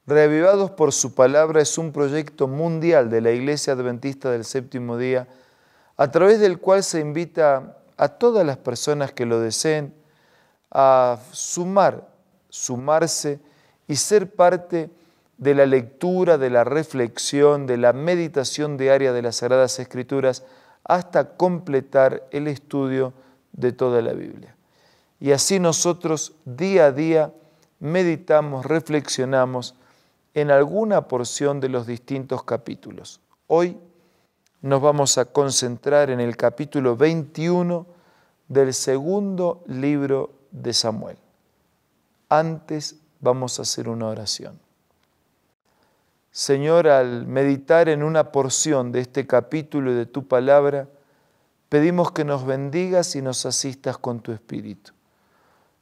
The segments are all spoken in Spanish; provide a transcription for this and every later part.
Reavivados por su palabra es un proyecto mundial de la Iglesia Adventista del Séptimo Día, a través del cual se invita a todas las personas que lo deseen a sumarse y ser parte de la lectura, de la reflexión, de la meditación diaria de las Sagradas Escrituras, hasta completar el estudio de toda la Biblia. Y así nosotros día a día meditamos, reflexionamos en alguna porción de los distintos capítulos. Hoy nos vamos a concentrar en el capítulo 21 del segundo libro de Samuel. Antes vamos a hacer una oración. Señor, al meditar en una porción de este capítulo y de tu palabra, pedimos que nos bendigas y nos asistas con tu Espíritu.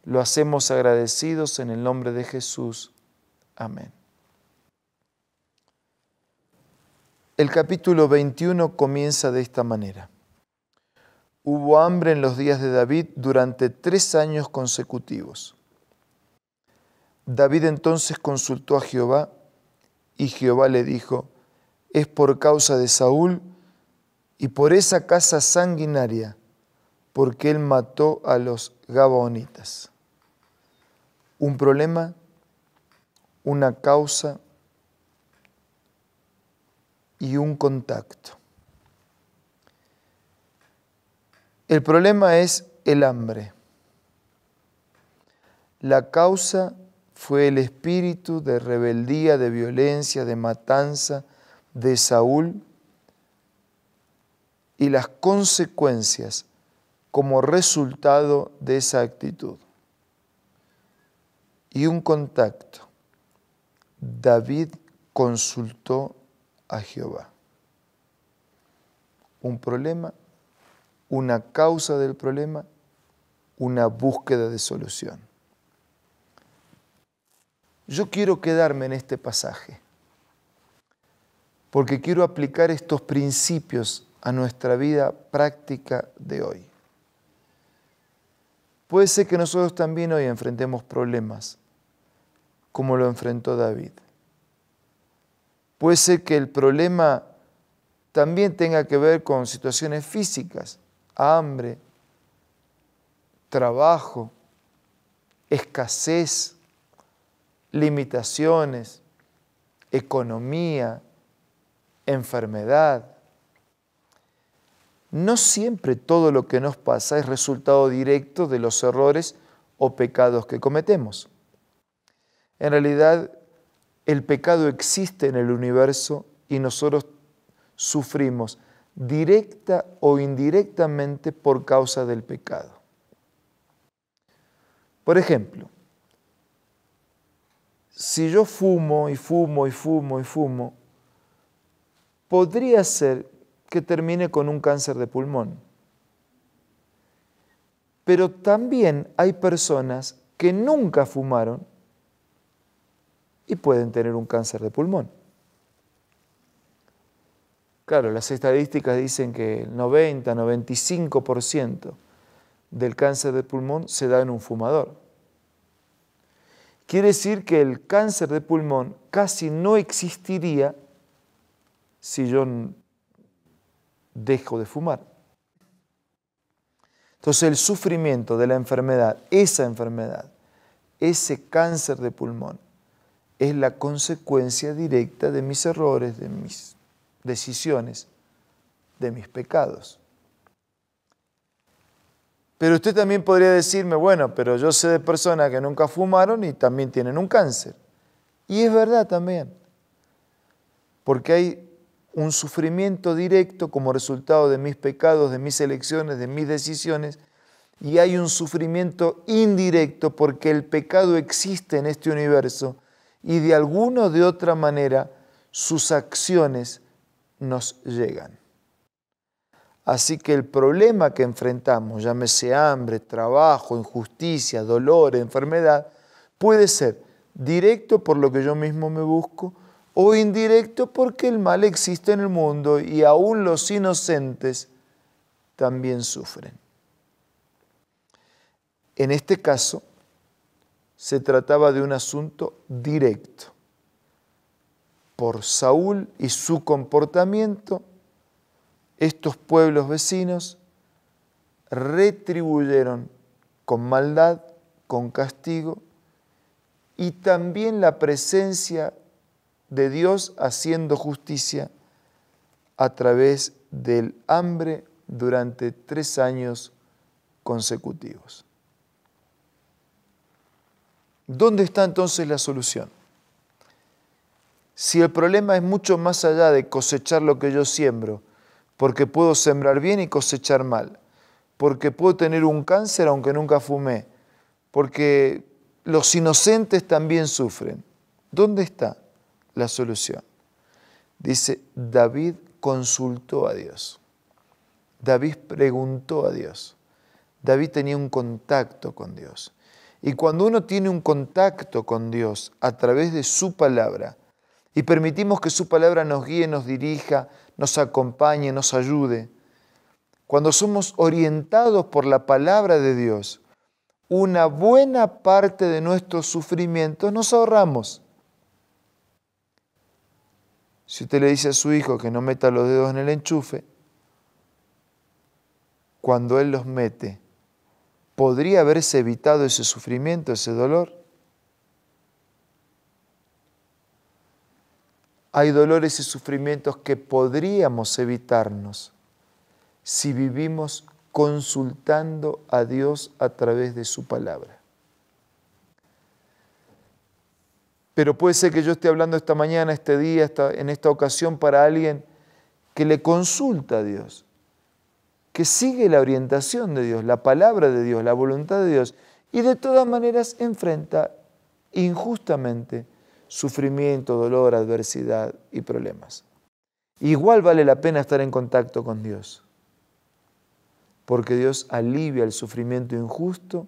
Lo hacemos agradecidos en el nombre de Jesús. Amén. El capítulo 21 comienza de esta manera. Hubo hambre en los días de David durante 3 años consecutivos. David entonces consultó a Jehová y Jehová le dijo, es por causa de Saúl y por esa casa sanguinaria, porque él mató a los gabaonitas. Un problema, una causa y un contacto. El problema es el hambre. La causa fue el espíritu de rebeldía, de violencia, de matanza de Saúl y las consecuencias como resultado de esa actitud. Y un contacto. David consultó a Jehová. Un problema, una causa del problema, una búsqueda de solución. Yo quiero quedarme en este pasaje porque quiero aplicar estos principios a nuestra vida práctica de hoy. Puede ser que nosotros también hoy enfrentemos problemas como lo enfrentó David. Puede ser que el problema también tenga que ver con situaciones físicas, hambre, trabajo, escasez, limitaciones, economía, enfermedad. No siempre todo lo que nos pasa es resultado directo de los errores o pecados que cometemos. En realidad, el pecado existe en el universo y nosotros sufrimos directa o indirectamente por causa del pecado. Por ejemplo, si yo fumo y fumo y fumo y fumo, podría ser que termine con un cáncer de pulmón. Pero también hay personas que nunca fumaron y pueden tener un cáncer de pulmón. Claro, las estadísticas dicen que el 90-95% del cáncer de pulmón se da en un fumador. Quiere decir que el cáncer de pulmón casi no existiría si yo dejo de fumar. Entonces el sufrimiento de la enfermedad, ese cáncer de pulmón, es la consecuencia directa de mis errores, de mis decisiones, de mis pecados. Pero usted también podría decirme, bueno, pero yo sé de personas que nunca fumaron y también tienen un cáncer. Y es verdad también, porque hay un sufrimiento directo como resultado de mis pecados, de mis elecciones, de mis decisiones, y hay un sufrimiento indirecto porque el pecado existe en este universo y de alguna o de otra manera sus acciones nos llegan. Así que el problema que enfrentamos, llámese hambre, trabajo, injusticia, dolor, enfermedad, puede ser directo por lo que yo mismo me busco o indirecto porque el mal existe en el mundo y aún los inocentes también sufren. En este caso, se trataba de un asunto directo. por Saúl y su comportamiento, estos pueblos vecinos retribuyeron con maldad, con castigo, y también la presencia de Dios haciendo justicia a través del hambre durante 3 años consecutivos. ¿Dónde está entonces la solución? Si el problema es mucho más allá de cosechar lo que yo siembro, porque puedo sembrar bien y cosechar mal, porque puedo tener un cáncer aunque nunca fumé, porque los inocentes también sufren. ¿Dónde está la solución? Dice, David consultó a Dios. David preguntó a Dios. David tenía un contacto con Dios. Y cuando uno tiene un contacto con Dios a través de su palabra, y permitimos que su palabra nos guíe, nos dirija, nos acompañe, nos ayude, cuando somos orientados por la palabra de Dios, una buena parte de nuestros sufrimientos nos ahorramos. Si usted le dice a su hijo que no meta los dedos en el enchufe, cuando él los mete, ¿podría haberse evitado ese sufrimiento, ese dolor? Hay dolores y sufrimientos que podríamos evitarnos si vivimos consultando a Dios a través de su palabra. Pero puede ser que yo esté hablando esta mañana, este día, en esta ocasión para alguien que le consulta a Dios, que sigue la orientación de Dios, la palabra de Dios, la voluntad de Dios, y de todas maneras enfrenta injustamente sufrimiento, dolor, adversidad y problemas. Igual vale la pena estar en contacto con Dios, porque Dios alivia el sufrimiento injusto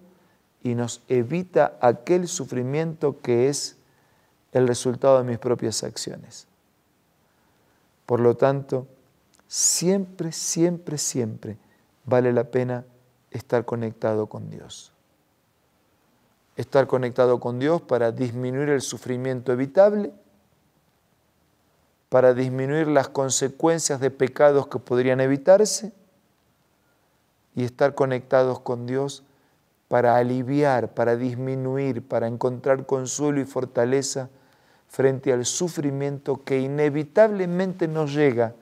y nos evita aquel sufrimiento que es el resultado de mis propias acciones. Por lo tanto, siempre, siempre, siempre vale la pena estar conectado con Dios. Estar conectado con Dios para disminuir el sufrimiento evitable, para disminuir las consecuencias de pecados que podrían evitarse, y estar conectados con Dios para aliviar, para disminuir, para encontrar consuelo y fortaleza frente al sufrimiento que inevitablemente nos llega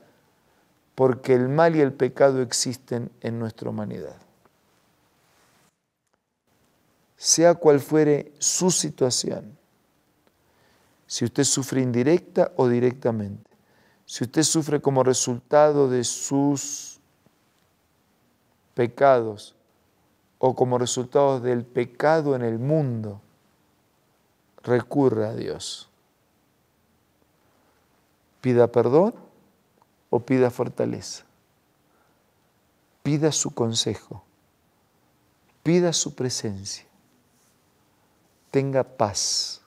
porque el mal y el pecado existen en nuestra humanidad. Sea cual fuere su situación, si usted sufre indirecta o directamente, si usted sufre como resultado de sus pecados o como resultado del pecado en el mundo, recurra a Dios. Pida perdón o pida fortaleza. Pida su consejo. Pida su presencia. Tenga paz.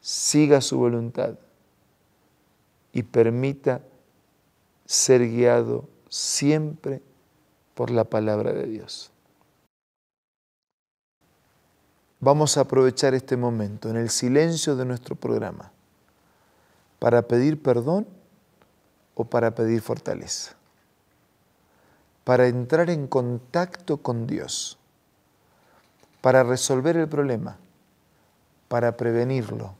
Siga su voluntad y permita ser guiado siempre por la palabra de Dios. Vamos a aprovechar este momento en el silencio de nuestro programa para pedir perdón o para pedir fortaleza, para entrar en contacto con Dios, para resolver el problema, para prevenirlo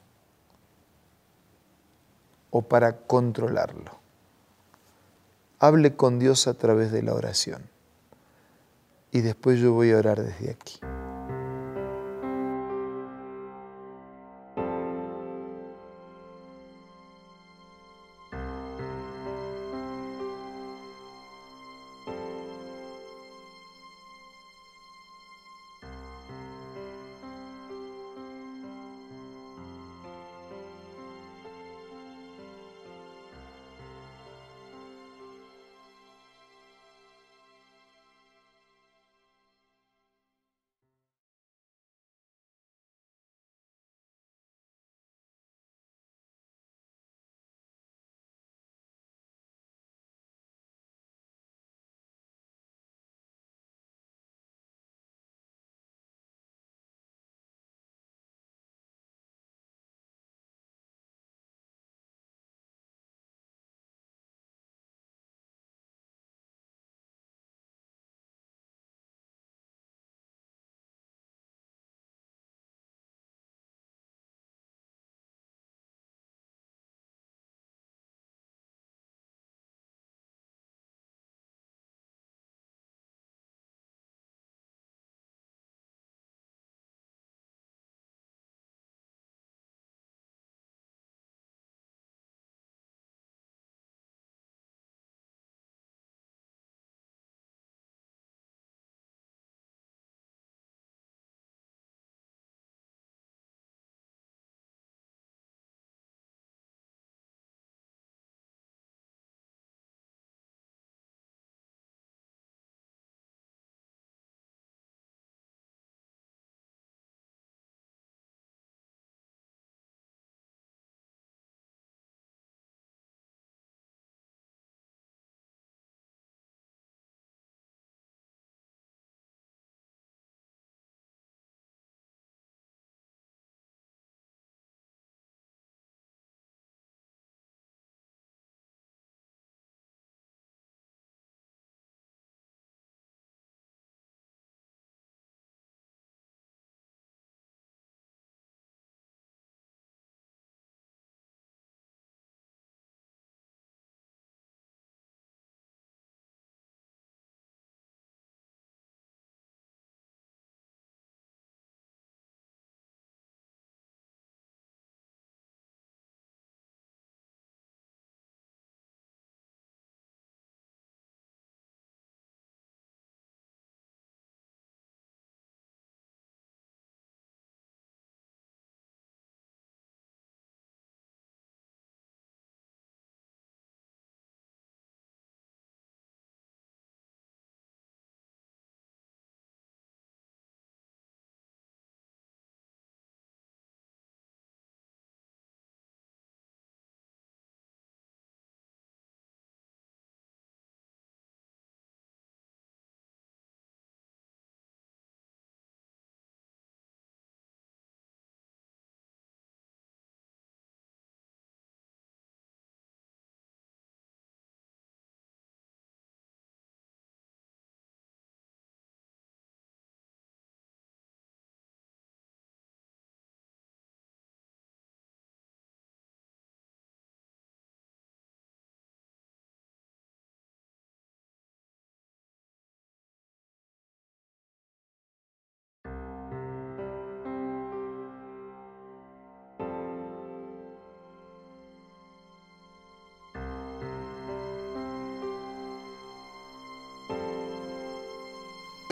o para controlarlo. Hable con Dios a través de la oración y después yo voy a orar desde aquí.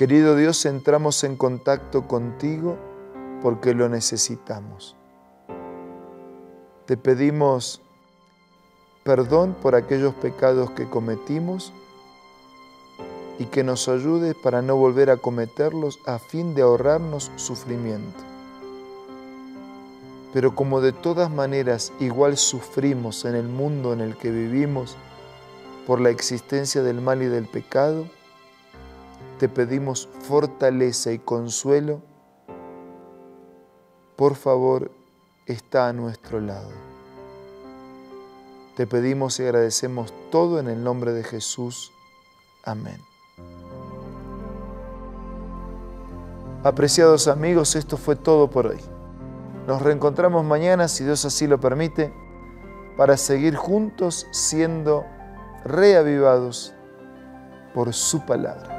Querido Dios, entramos en contacto contigo porque lo necesitamos. Te pedimos perdón por aquellos pecados que cometimos y que nos ayudes para no volver a cometerlos a fin de ahorrarnos sufrimiento. Pero como de todas maneras igual sufrimos en el mundo en el que vivimos por la existencia del mal y del pecado, te pedimos fortaleza y consuelo. Por favor, está a nuestro lado. Te pedimos y agradecemos todo en el nombre de Jesús. Amén. Apreciados amigos, esto fue todo por hoy. Nos reencontramos mañana, si Dios así lo permite, para seguir juntos siendo reavivados por su palabra.